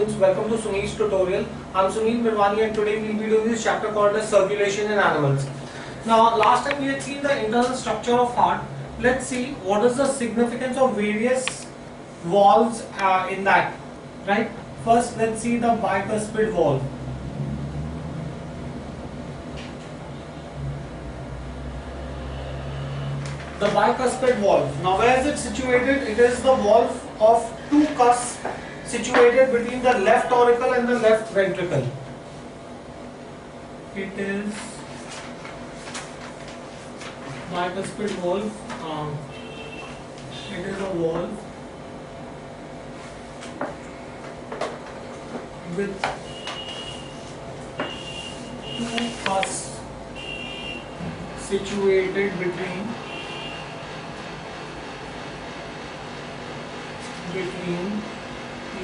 students, welcome to Sunil's tutorial. I'm Sunil Mirwani and today we'll be doing this chapter called as circulation in animals. Now last time we had seen the internal structure of heart. Let's see what is the significance of various valves in that, right? First let's see the bicuspid valve. The bicuspid valve. Now where is it situated? It is the valve of two cusps situated between the left auricle and the left ventricle. It is bicuspid valve. It is a valve with two cusps situated between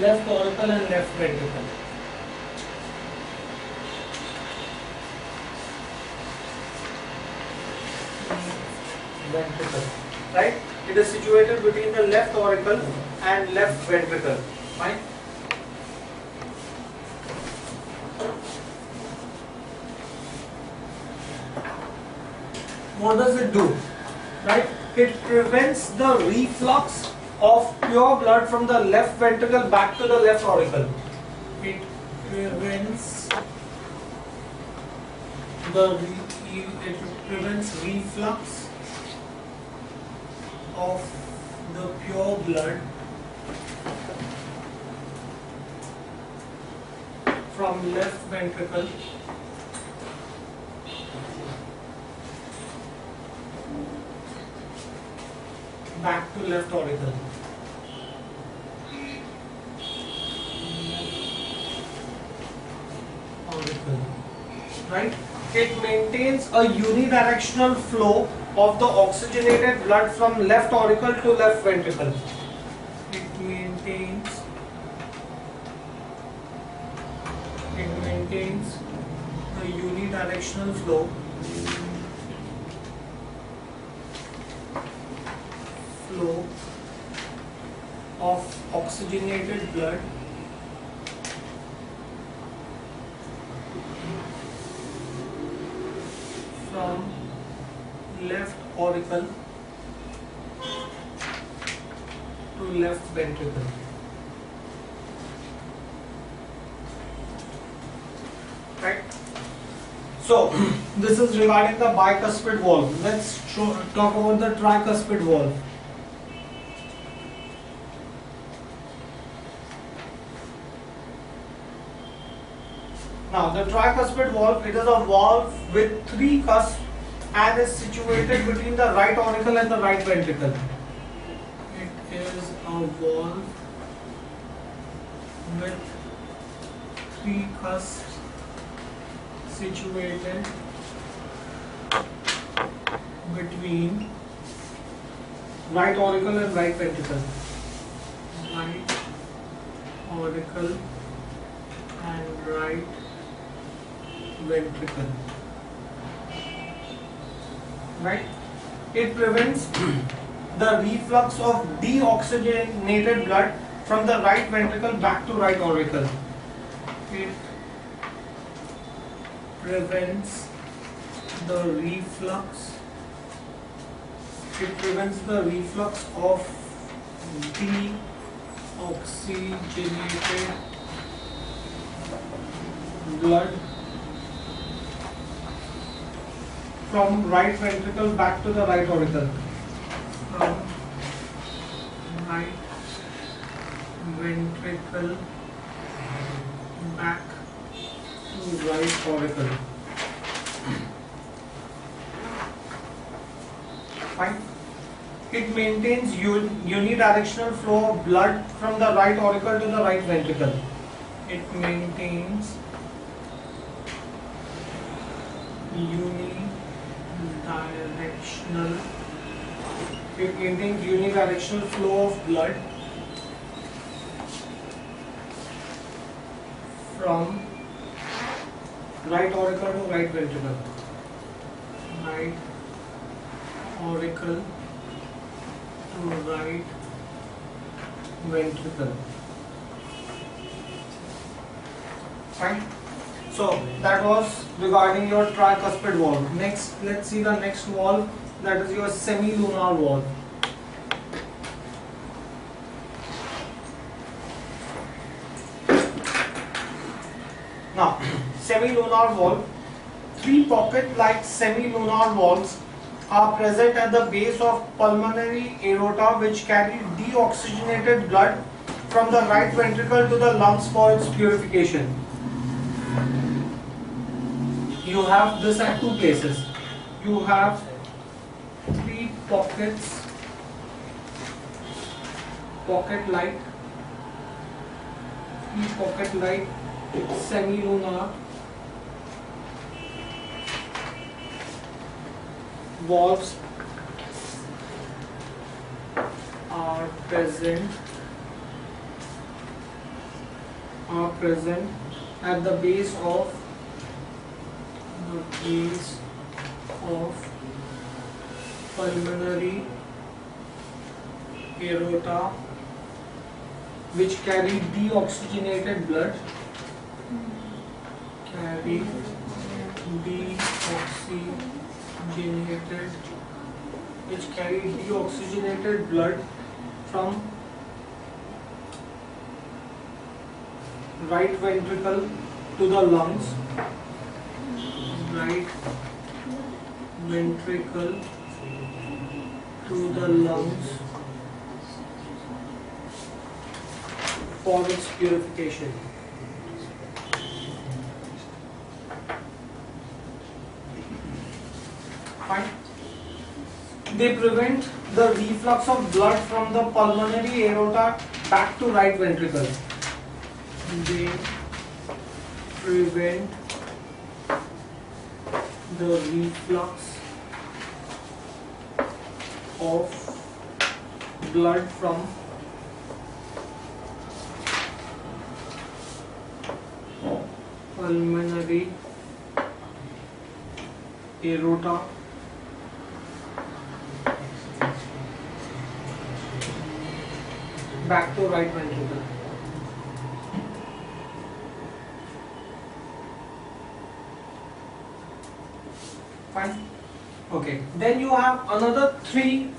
left auricle and left ventricle. Right? It is situated between the left auricle and left ventricle. Right? What does it do? Right? It prevents the reflux of pure blood from the left ventricle back to the left auricle. It prevents reflux of the pure blood from left ventricle back to left auricle. Right? It maintains a unidirectional flow of the oxygenated blood from left auricle to left ventricle. It maintains a unidirectional flow of oxygenated blood from left auricle to left ventricle. Right? So, this is regarding the bicuspid valve. Let's talk about the tricuspid valve. Now, the tricuspid valve, it is a valve with three cusps and is situated between the right auricle and the right ventricle. It is a valve with three cusps situated between right auricle and right ventricle. Right auricle and right ventricle. Right? It prevents the reflux of deoxygenated blood from the right ventricle back to right auricle. It prevents the reflux of deoxygenated blood from right ventricle back to the right auricle. From right ventricle back to right auricle. Fine. It maintains unidirectional flow of blood from the right auricle to the right ventricle. It maintains unidirectional flow of blood from right auricle to right ventricle. Right auricle to right ventricle. Fine. So that was regarding your tricuspid valve. Next, let's see the next valve, that is your semilunar valve. Now, semilunar valve, three pocket-like semilunar valves are present at the base of pulmonary aorta, which carry deoxygenated blood from the right ventricle to the lungs for its purification. You have this at two places. You have three pockets, pocket-like semilunar valves are present at the base of pulmonary aorta, which carry deoxygenated blood from right ventricle to the lungs, for its purification. Fine. They prevent the reflux of blood from the pulmonary aorta back to right ventricle. They prevent the reflux of blood from pulmonary aorta back to right ventricle. Fine. Okay. Then you have another three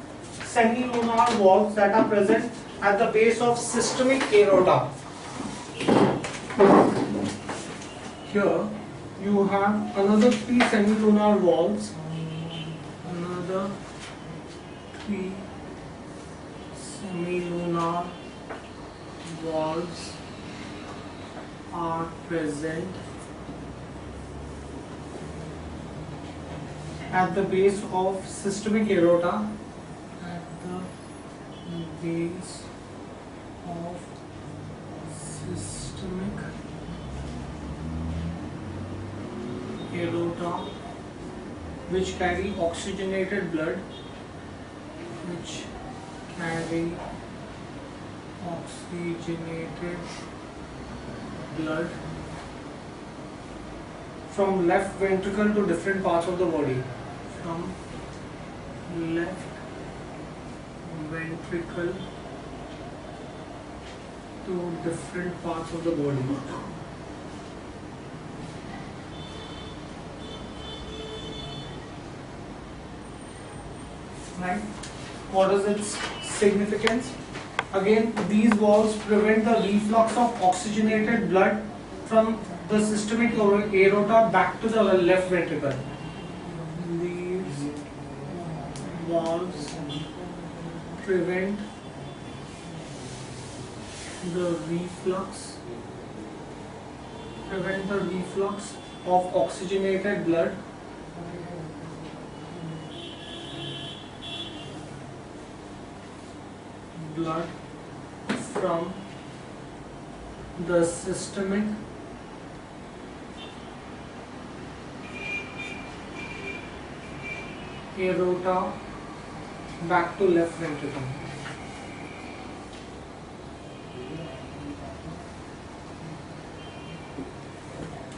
semilunar valves that are present at the base of systemic aorta. Here you have another three semilunar valves. Are present at the base of systemic aorta. Which carry oxygenated blood from left ventricle to different parts of the body. Right? What is its significance? Again, these valves prevent the reflux of oxygenated blood from the systemic aorta back to the left ventricle. These valves prevent the reflux of oxygenated blood from the systemic aorta back to left ventricle.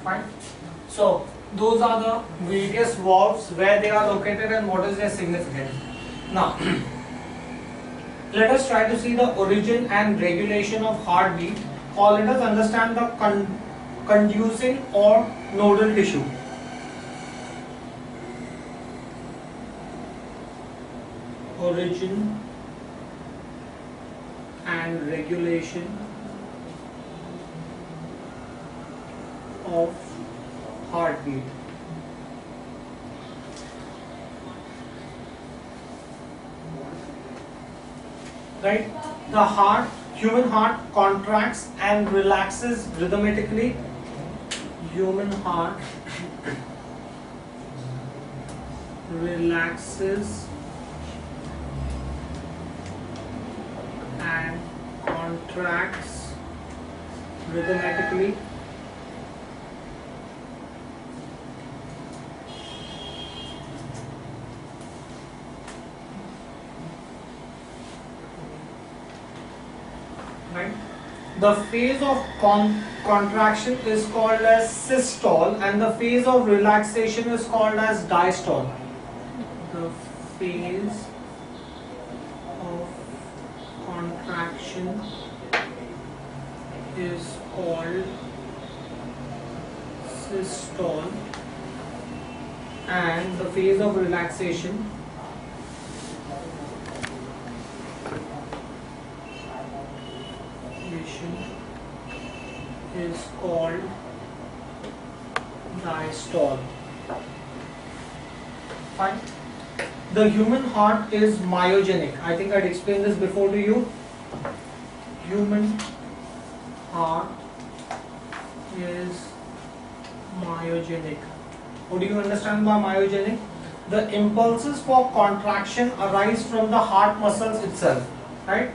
Fine. So those are the various valves, where they are located and what is their significance. Now let us try to see the origin and regulation of heartbeat, or let us understand the conducing or nodal tissue. Origin and regulation of heartbeat. Right? The human heart contracts and relaxes rhythmically. Human heart relaxes and contracts rhythmically. Right? The phase of contraction is called as systole and the phase of relaxation is called as diastole. The phase of contraction is called systole and the phase of relaxation is called diastole. Fine. The human heart is myogenic. I think I'd explained this before to you. Human heart is myogenic. What do you understand by myogenic? The impulses for contraction arise from the heart muscles itself, right?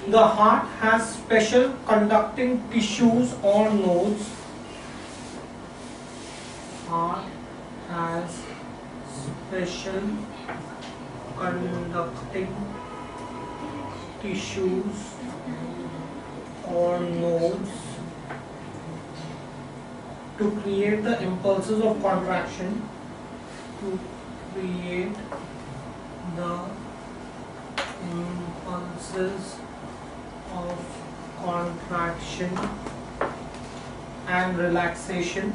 The heart has special conducting tissues or nodes. Heart has special conducting tissues or nodes to create the impulses of contraction. To create the impulses of contraction and relaxation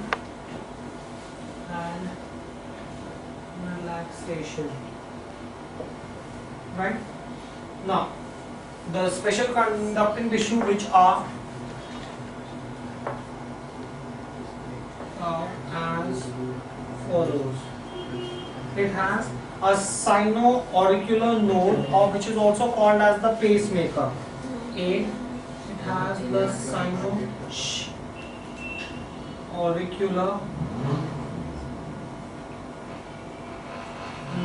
right? Now the special conducting tissue which are as follows. It has a sino-auricular node or which is also called as the pacemaker. It has the sino-auricular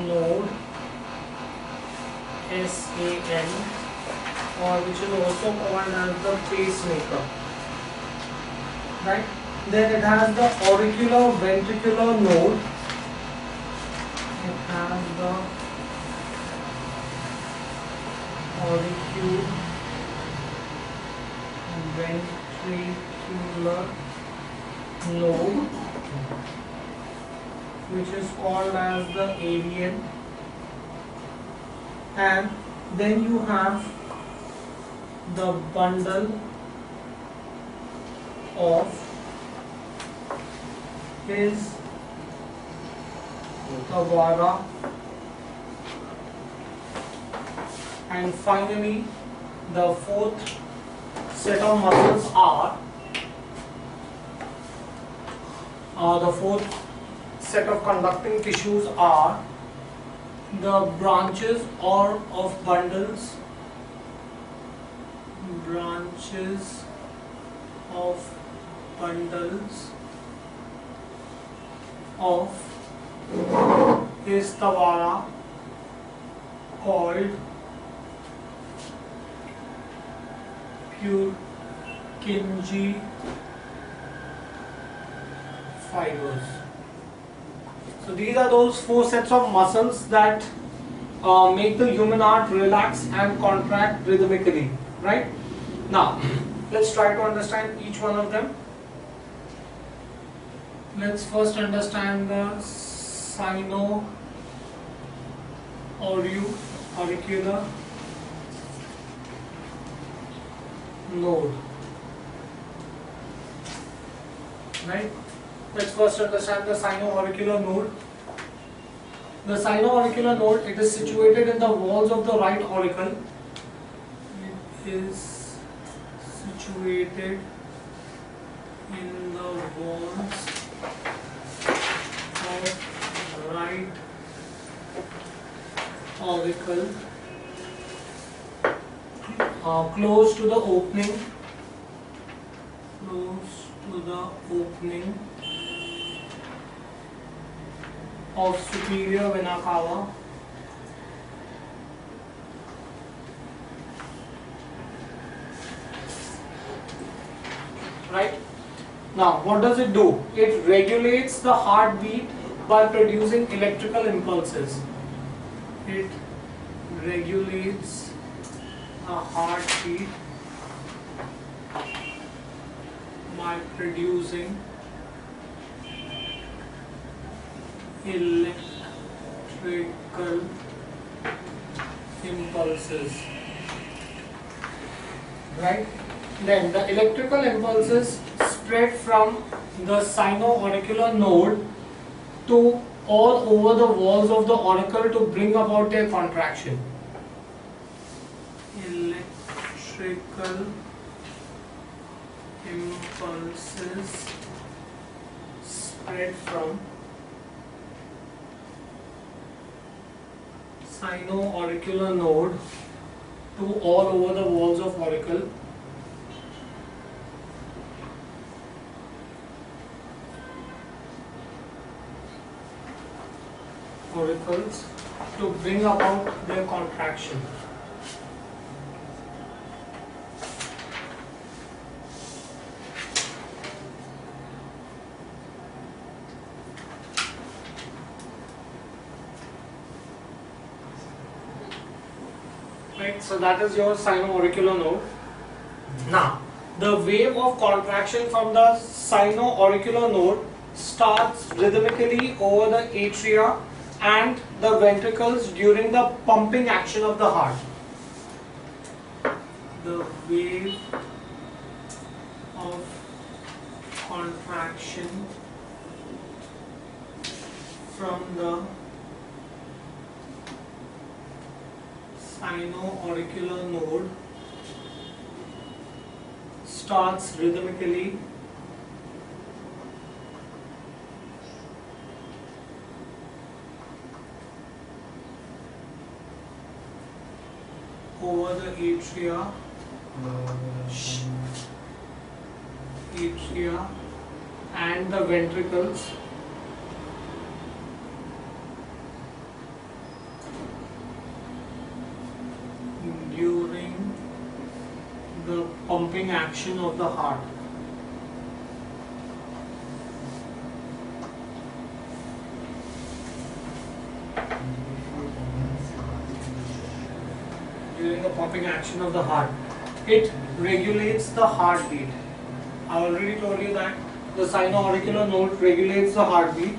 node SAN or which is also called as the pacemaker, right? Then it has the auricular ventricular node. It has the auricular ventricular node which is called as the AVN, and then you have the bundle of his Tawara, and finally the fourth set of muscles are the fourth set of conducting tissues are the branches or of bundles of his Tawara called Purkinje fibers. So these are those four sets of muscles that make the human heart relax and contract rhythmically, right? Now, let's try to understand each one of them. Let's first understand the sino-auricular node. right? Let's first understand the sino-auricular node. The sino-auricular node, it is situated in the walls of the right auricle. It is situated in the walls of right auricle, close to the opening of superior vena cava, right? Now, what does it do? It regulates the heartbeat by producing electrical impulses. It regulates the heartbeat by producing electrical impulses, right? Then the electrical impulses spread from the sino-auricular node to all over the walls of the auricle to bring about their contraction. Electrical impulses spread from sino-auricular node to all over the walls of auricle auricles to bring about their contraction. Right, so that is your sino-auricular node. Now, the wave of contraction from the sino-auricular node starts rhythmically over the atria and the ventricles during the pumping action of the heart. The wave of contraction from the sino-auricular node starts rhythmically over the atria and the ventricles during the pumping action of the heart. During the pumping action of the heart, it regulates the heartbeat. I already told you that the sino-auricular node regulates the heartbeat.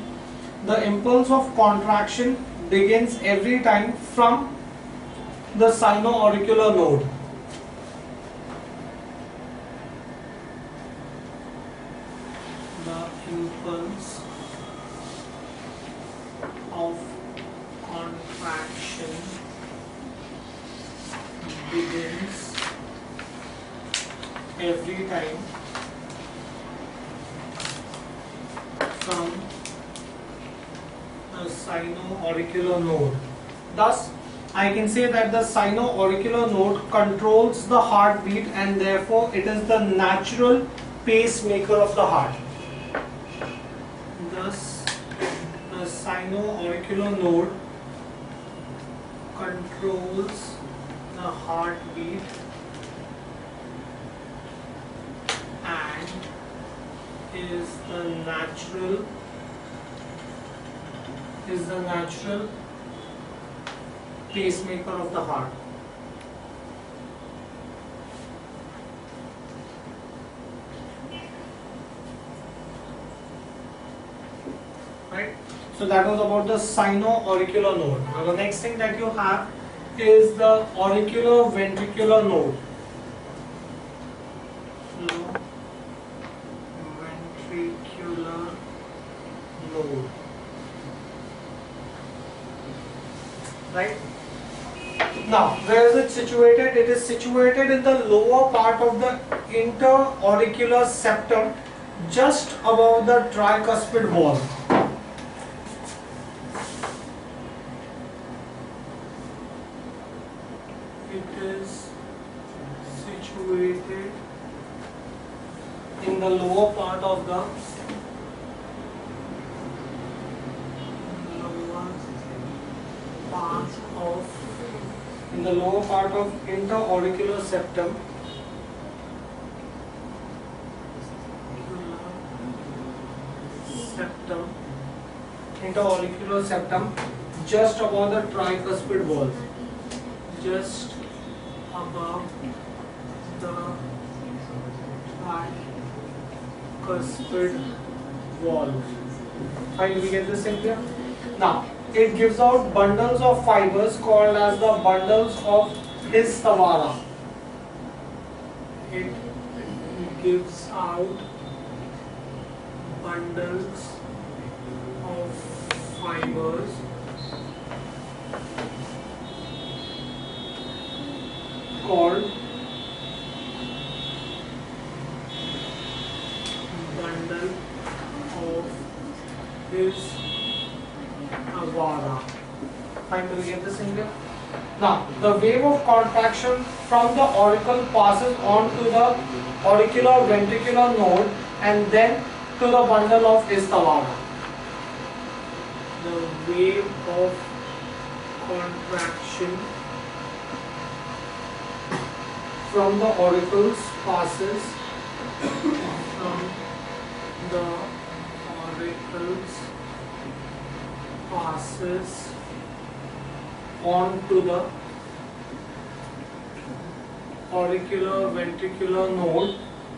The impulse of contraction begins every time from the sino-auricular node. The impulse of contraction begins every time from the sino-auricular node. Thus, I can say that the sino-auricular node controls the heartbeat and therefore it is the natural pacemaker of the heart. Thus, the sino-auricular node controls the heartbeat and is the natural pacemaker of the heart. Right? So that was about the sino-auricular node. Now the next thing that you have is the auricular ventricular node. ventricular node. Right? Now, where is it situated? It is situated in the lower part of the interauricular septum, just above the tricuspid wall. It is situated in the lower part of the lower part of interauricular septum, interauricular septum, just above the tricuspid wall, just above the tricuspid wall. Fine, we get this in here. Now, it gives out bundles of fibers called as the bundles of His-Stawara. It gives out bundles of fibers called bundle of His-Stawara. Fine, do we get this in here? Now, the wave of contraction from the auricle passes on to the auricular ventricular node and then to the bundle of His-Stawara. The wave of contraction from the auricles passes from the auricles passes on to the auricular ventricular node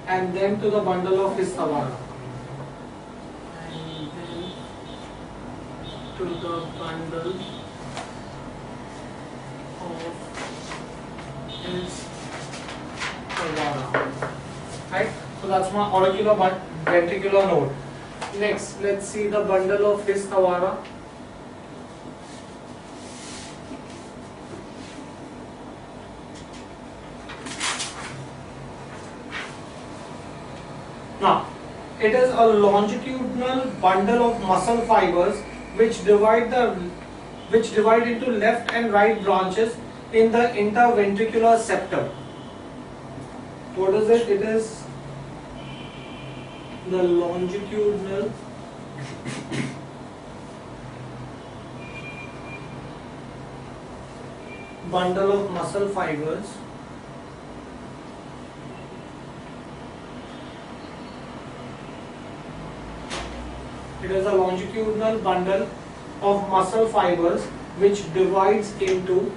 and then to the bundle of His-Stawara. And then to the bundle of His-Stawara. Right? So that's my auricular ventricular node. Next, let's see the bundle of His-Stawara. Now, it is a longitudinal bundle of muscle fibers which divide into left and right branches in the interventricular septum. What is it? It is the longitudinal bundle of muscle fibers It is a longitudinal bundle of muscle fibers which divides into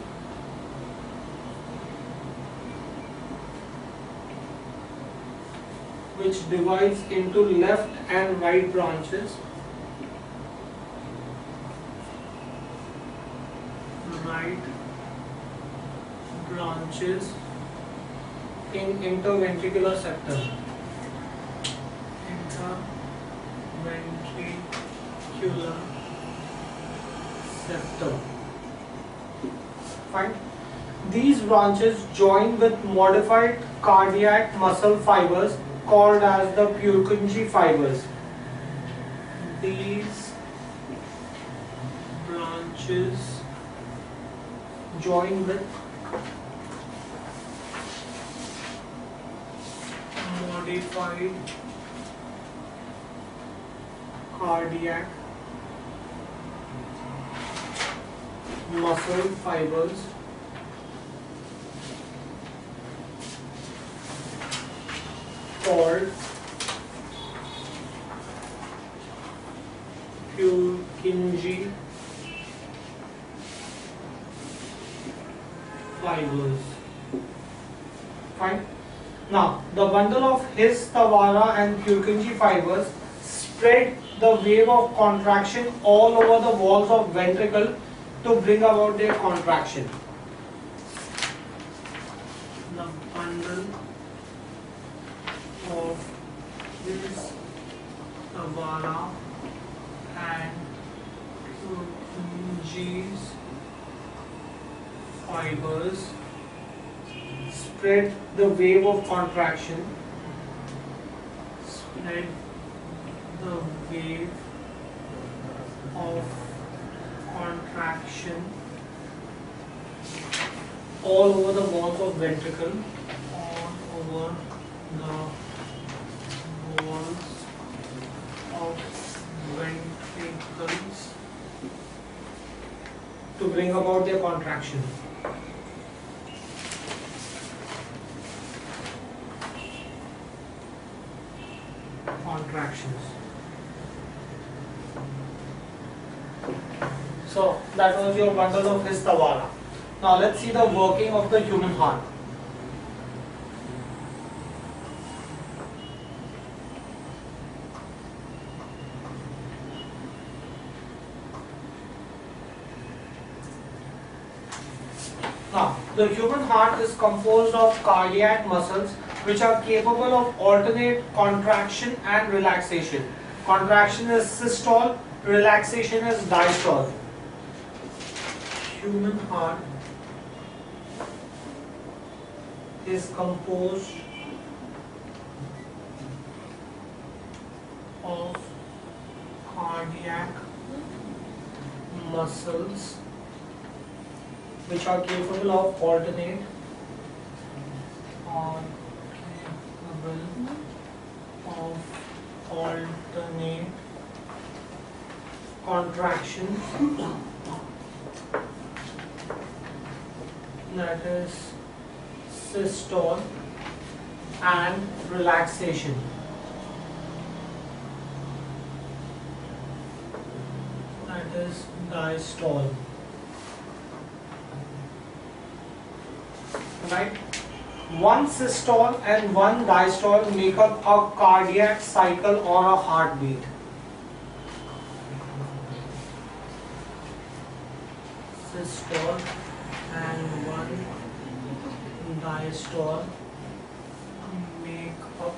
left and right branches. In interventricular septum. Interventricular septum. Fine. These branches join with modified cardiac muscle fibers called as the Purkinje fibers. These branches join with modified cardiac muscle fibers called Purkinje fibers. Fine. Now, the bundle of His-Stawara and Purkinje fibers spread the wave of contraction all over the walls of ventricle to bring about their contraction. The bundle of His-Stawara Tavala and Purkinje's fibers spread the wave of contraction. Spread the wave of contraction all over the walls of ventricle, all over the walls of ventricles to bring about their contraction. Contractions. So that was your bundle of his Tavala. Now let's see the working of the human heart. Now, the human heart is composed of cardiac muscles which are capable of alternate contraction and relaxation. Contraction is systole, relaxation is diastole. Human heart is composed of cardiac muscles which are capable of alternate contraction, that is systole, and relaxation. That is diastole. Right? One systole and one diastole make up a cardiac cycle or a heartbeat. Systole and one diastole make up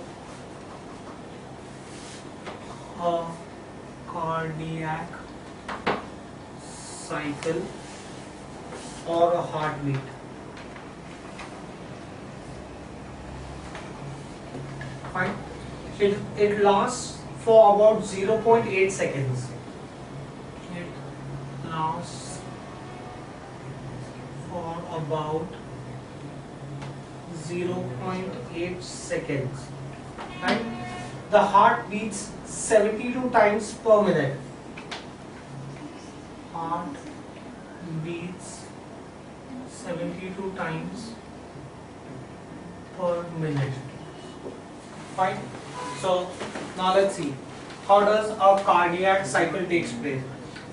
a cardiac cycle or a heartbeat. Fine. It lasts for about 0.8 seconds. It lasts for about 0.8 seconds. Right? The heart beats 72 times per minute. Heart beats 72 times per minute. Fine. So now let's see, how does a cardiac cycle takes place?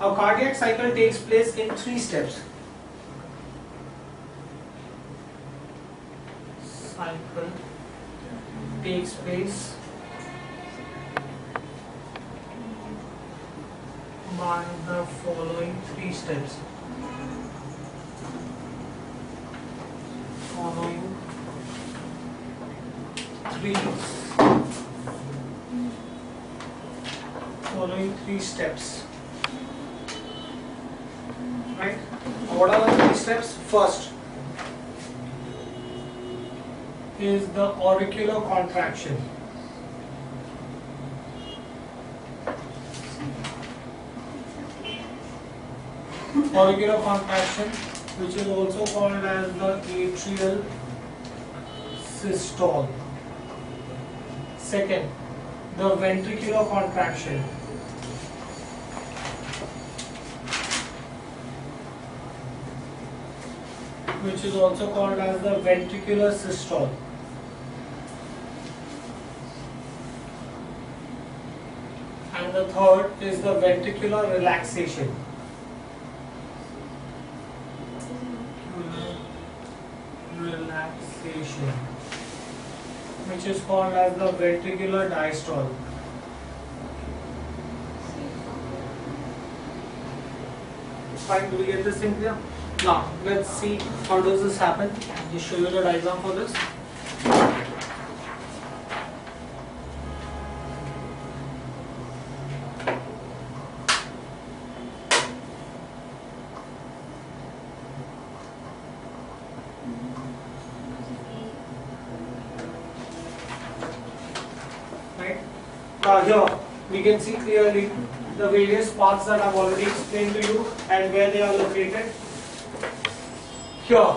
A cardiac cycle takes place in 3 steps. Cycle takes place by the following 3 steps. Following 3 steps. Right? What are the 3 steps? First is the auricular contraction. Auricular contraction, which is also called as the atrial systole. Second, the ventricular contraction, which is also called as the ventricular systole. And the third is the ventricular relaxation. Relaxation, which is called as the ventricular diastole. Fine, do we get this thing clear? Now, let's see how does this happen. I'll just show you the diagram for this. Here we can see clearly the various parts that I've already explained to you and where they are located. Here,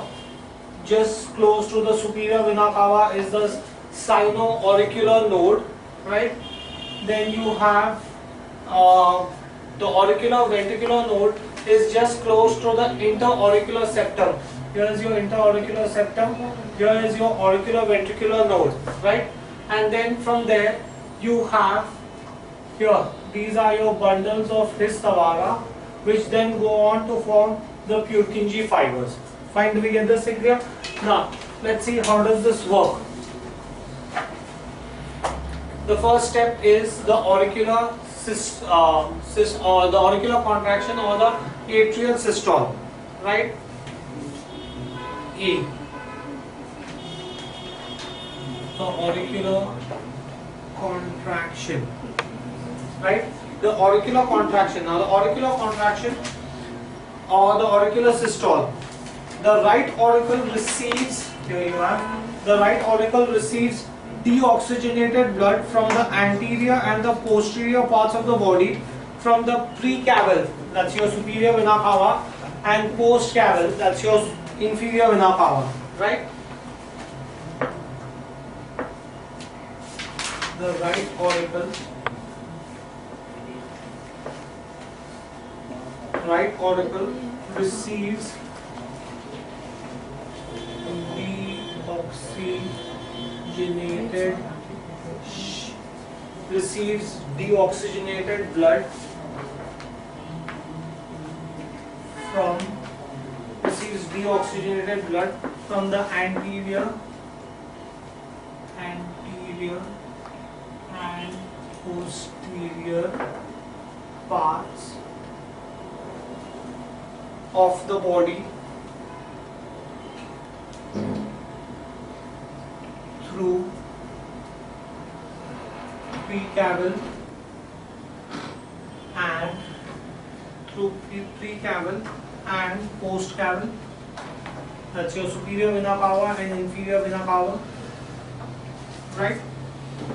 just close to the superior vena cava is the sino-auricular node, right? Then you have the auricular ventricular node is just close to the interauricular septum. Here is your interauricular septum, here is your auricular ventricular node, right? And then from there you have here, these are your bundles of His Tawara, which then go on to form the Purkinje fibers. Fine, do we get this thing clear? Now, let's see how does this work. The first step is the auricular the auricular contraction or the atrial systole, right? A. The auricular contraction, right? The auricular contraction. Now, the auricular contraction or the auricular systole. The right auricle receives, here you have, the right auricle receives deoxygenated blood from the anterior and the posterior parts of the body, from the precaval, that's your superior vena cava, and postcaval, that's your inferior vena cava, right? The right auricle receives deoxygenated blood from the anterior and posterior parts of the body through precaval and postcaval. That's your superior vena cava and inferior vena cava, right?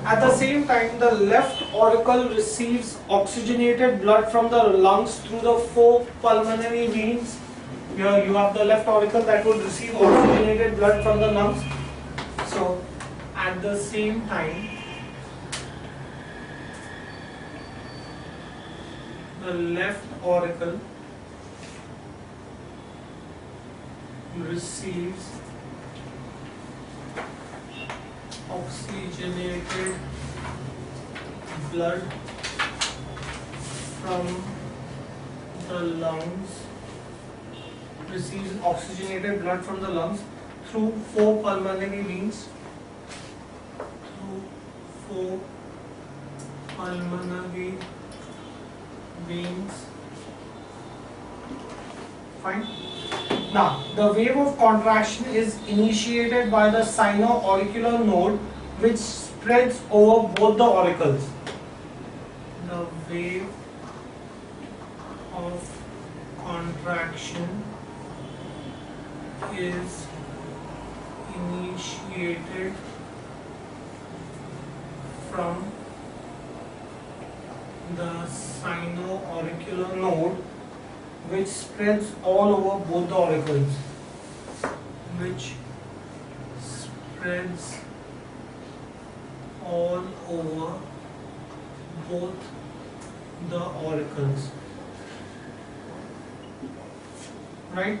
At the same time, the left auricle receives oxygenated blood from the lungs through the 4 pulmonary veins. Here you have the left auricle that will receive oxygenated blood from the lungs. So, at the same time, the left auricle receives oxygenated blood from the lungs, through 4 pulmonary veins, Fine. Now, the wave of contraction is initiated by the sino-auricular node, which spreads over both the auricles. The wave of contraction is initiated from the sino-auricular node, which spreads all over both the auricles. Right?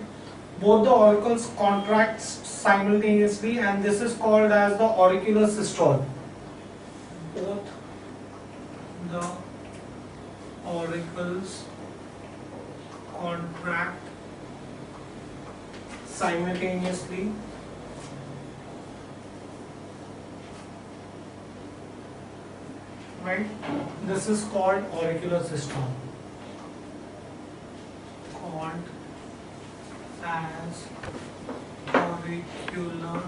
Both the auricles contract simultaneously, and this is called as the auricular systole. Both the auricles contract simultaneously, right? This is called auricular systole, called as auricular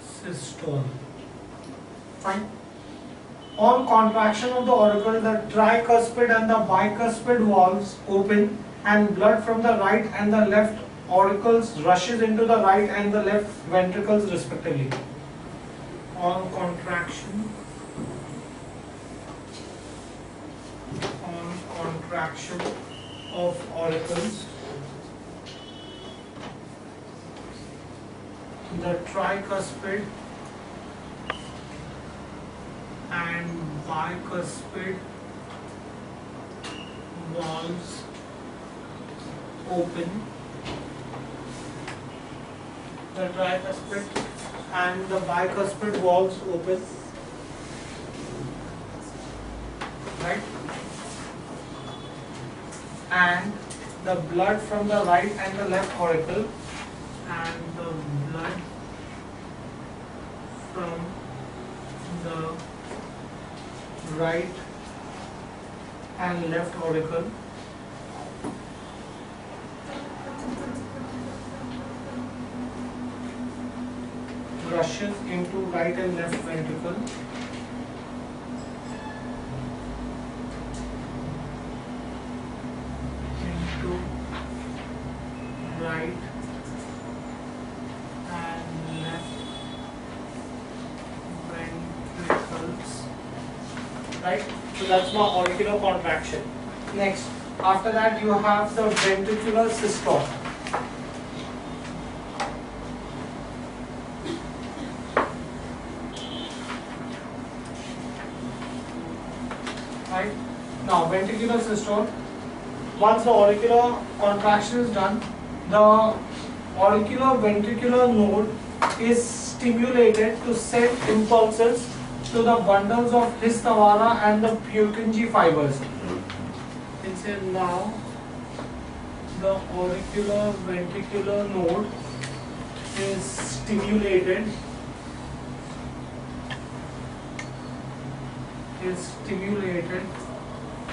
systole. Fine. On contraction of the auricle, the tricuspid and the bicuspid valves open, and blood from the right and the left auricles rushes into the right and the left ventricles respectively. On contraction contraction of auricles. The tricuspid and bicuspid valves open. The tricuspid and the bicuspid valves open, right? And the blood from the right and the left auricle and the blood from the right and left auricle rushes into right and left ventricle into right and left ventricles, right? So that's my auricular contraction. Next, after that you have the ventricular systole. Right? Now ventricular systole, once the auricular contraction is done, the auricular ventricular node is stimulated to send impulses to the bundles of His-Tawara and the Purkinje fibers. It's now the auricular ventricular node is stimulated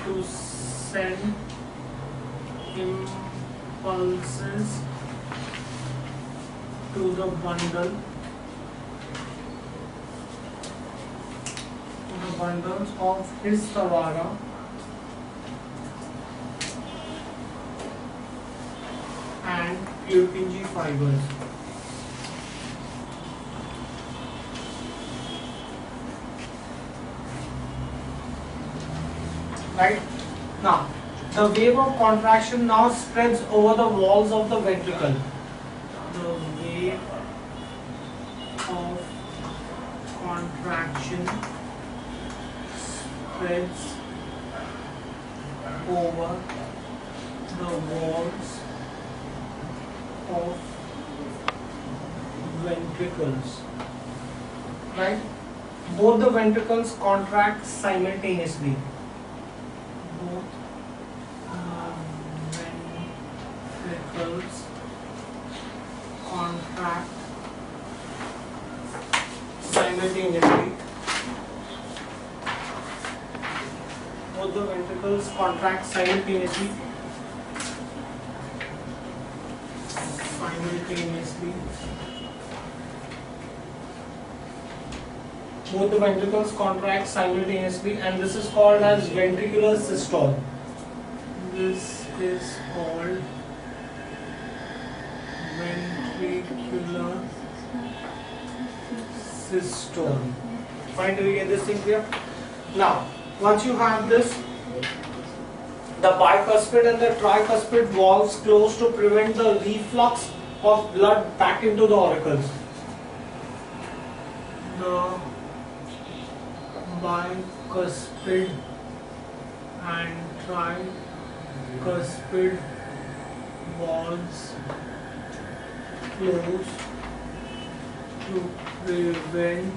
to send impulses to the bundles of His-Tawara and Purkinje fibers. Right? Now, the wave of contraction now spreads over the walls of the ventricle. The wave of contraction spreads over the walls of ventricles. Right? Both the ventricles contract simultaneously. Both ventricles contract simultaneously. Both the ventricles contract simultaneously. Both the ventricles contract simultaneously, and this is called as ventricular systole. This is called ventricular systole. Fine, do we get this thing clear? Now, once you have this, the bicuspid and the tricuspid valves close to prevent the reflux of blood back into the auricles. The bicuspid and tricuspid valves close to prevent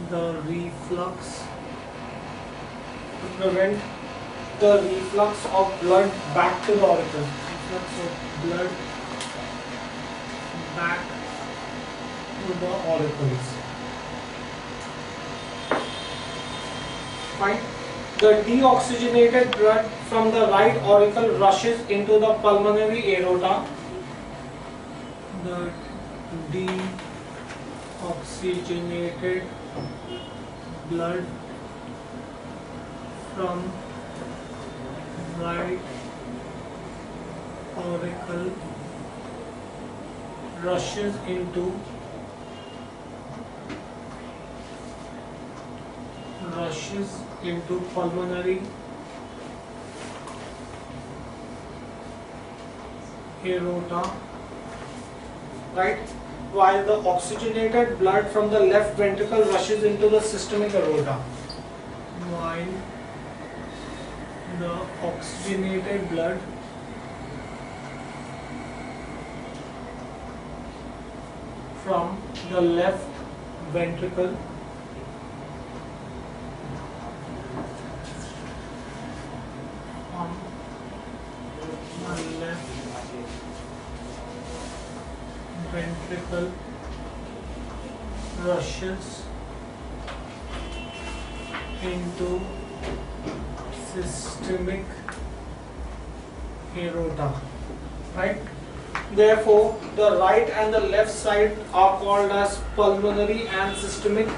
the reflux of blood back to the auricles. Reflux of blood back to the auricles. Fine. The deoxygenated blood from the right auricle rushes into the pulmonary aorta. The deoxygenated blood from right auricle rushes into pulmonary aorta, right? While the oxygenated blood from the left ventricle rushes into the systemic aorta. While the oxygenated blood from the left ventricle ventricle rushes into systemic aorta, right? Therefore, the right and the left side are called as pulmonary and systemic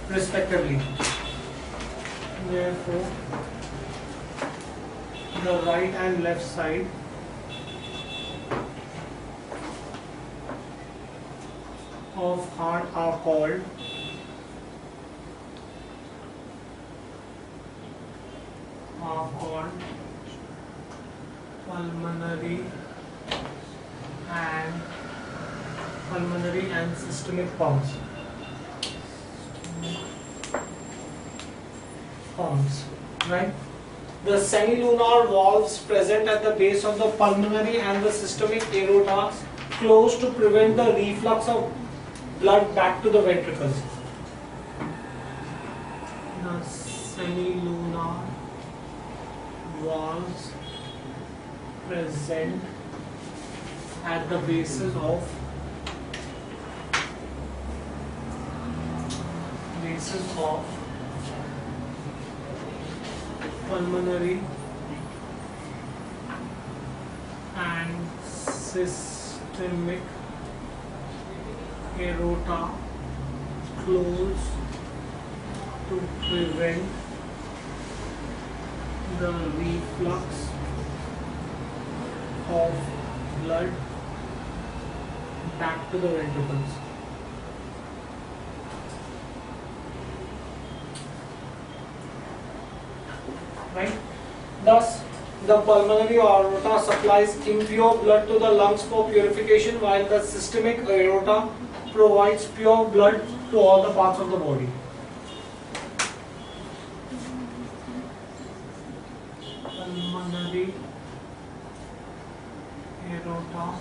respectively. Therefore, the right and left side of heart are called pulmonary and systemic pumps. Right? The semilunar valves present at the base of the pulmonary and the systemic aortas close to prevent the reflux of blood back to the ventricles. The semilunar valves present at the bases of pulmonary and systemic aorta close to prevent the reflux of blood back to the ventricles. Right? Thus, the pulmonary aorta supplies impure blood to the lungs for purification, while the systemic aorta provides pure blood to all the parts of the body. Pulmonary aorta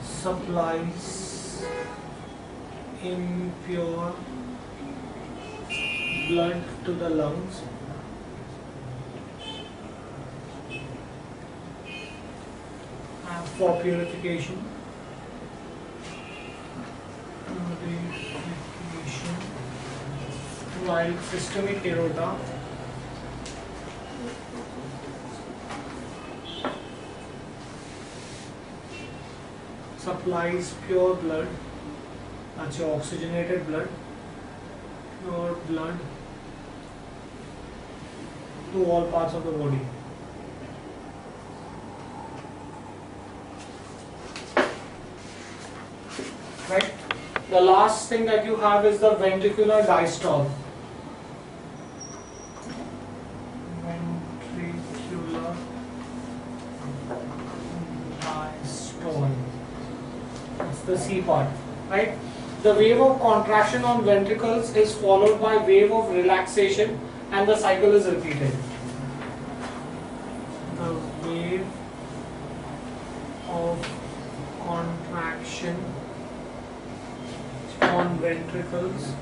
supplies impure blood to the lungs for purification, while systemic aorta supplies pure blood, oxygenated blood, pure blood to all parts of the body. Right? The last thing that you have is the ventricular diastole. Ventricular diastole. That's the C part. Right? The wave of contraction on ventricles is followed by wave of relaxation, and the cycle is repeated. The wave of contraction on ventricles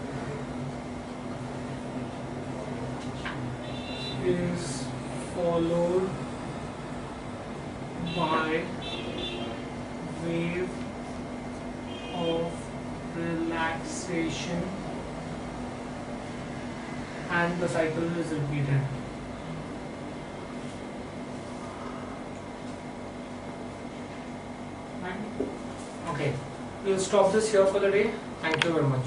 is followed by wave of relaxation, and the cycle is repeated. Right? Okay, we'll stop this here for the day. Thank you very much.